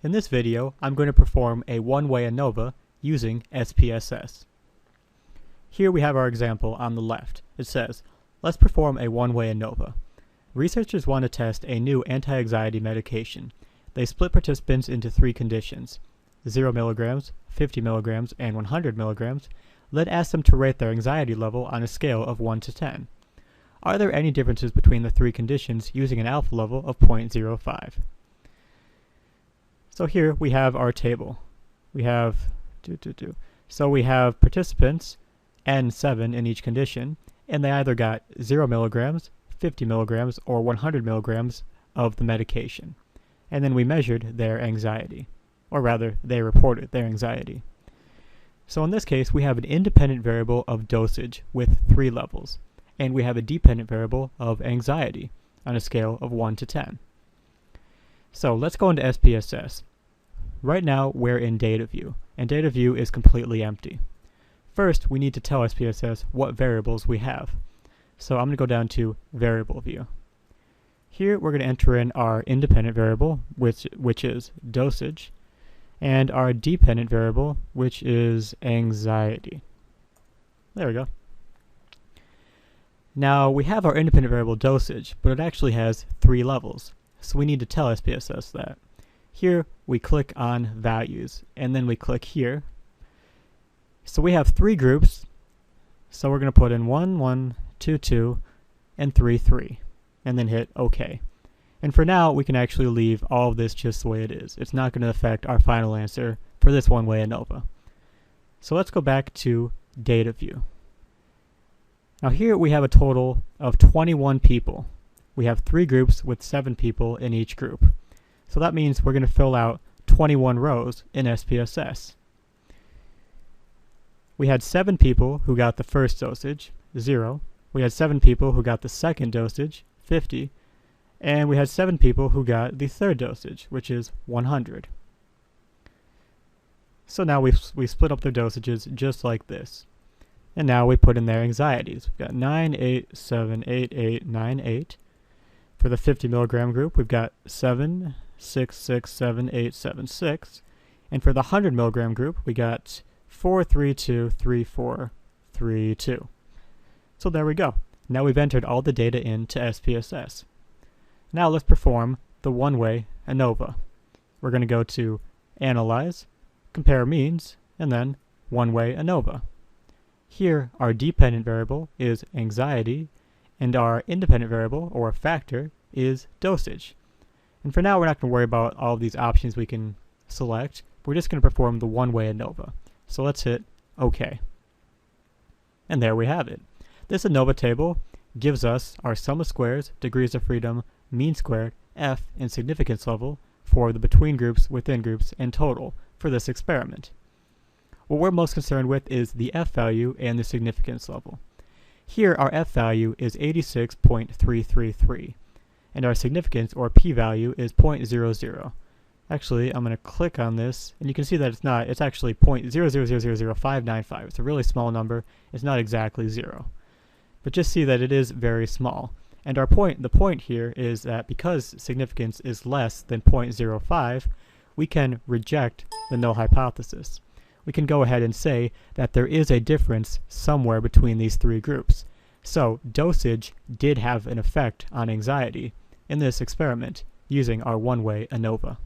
In this video, I'm going to perform a one-way ANOVA using SPSS. Here we have our example on the left. It says, let's perform a one-way ANOVA. Researchers want to test a new anti-anxiety medication. They split participants into three conditions, 0 milligrams, 50 milligrams, and 100 milligrams, then ask them to rate their anxiety level on a scale of 1 to 10. Are there any differences between the three conditions using an alpha level of 0.05? So here we have our table. We have So we have participants, N7 in each condition, and they either got 0 milligrams, 50 milligrams, or 100 milligrams of the medication. And then we measured their anxiety, or rather, they reported their anxiety. So in this case, we have an independent variable of dosage with 3 levels, and we have a dependent variable of anxiety on a scale of 1 to 10. So let's go into SPSS. Right now we're in data view, and data view is completely empty. First, we need to tell SPSS what variables we have. So I'm going to go down to variable view. Here we're going to enter in our independent variable, which is dosage, and our dependent variable, which is anxiety. There we go. Now we have our independent variable dosage, but it actually has 3 levels. So we need to tell SPSS that. Here we click on values, and then we click here. So we have 3 groups, so we're going to put in 1, 1, 2, 2, and 3, 3, and then hit OK. And for now, we can actually leave all of this just the way it is. It's not going to affect our final answer for this one-way ANOVA. So let's go back to data view. Now here we have a total of 21 people. We have 3 groups with 7 people in each group. So that means we're going to fill out 21 rows in SPSS. We had 7 people who got the first dosage, 0. We had 7 people who got the second dosage, 50. And we had 7 people who got the third dosage, which is 100. So now we split up their dosages just like this. And now we put in their anxieties. We've got 9, 8, 7, 8, 8, 9, 8. For the 50 milligram group, we've got 7, 6, 6, 7, 8, 7, 6. And for the 100 milligram group, we got 4, 3, 2, 3, 4, 3, 2. So there we go. Now we've entered all the data into SPSS. Now let's perform the one-way ANOVA. We're going to go to Analyze, Compare Means, and then One-Way ANOVA. Here, our dependent variable is anxiety, and our independent variable, or factor, is dosage. And for now, we're not going to worry about all of these options we can select. We're just going to perform the one-way ANOVA. So let's hit OK. And there we have it. This ANOVA table gives us our sum of squares, degrees of freedom, mean squared, F, and significance level for the between groups, within groups, and total for this experiment. What we're most concerned with is the F value and the significance level. Here our F value is 86.333, and our significance, or P value, is 0.00. Actually, I'm going to click on this, and you can see that it's actually 0.0000595. It's a really small number. It's not exactly 0. But just see that it is very small. And the point here is that because significance is less than 0.05, we can reject the null hypothesis. We can go ahead and say that there is a difference somewhere between these 3 groups. So dosage did have an effect on anxiety in this experiment using our one-way ANOVA.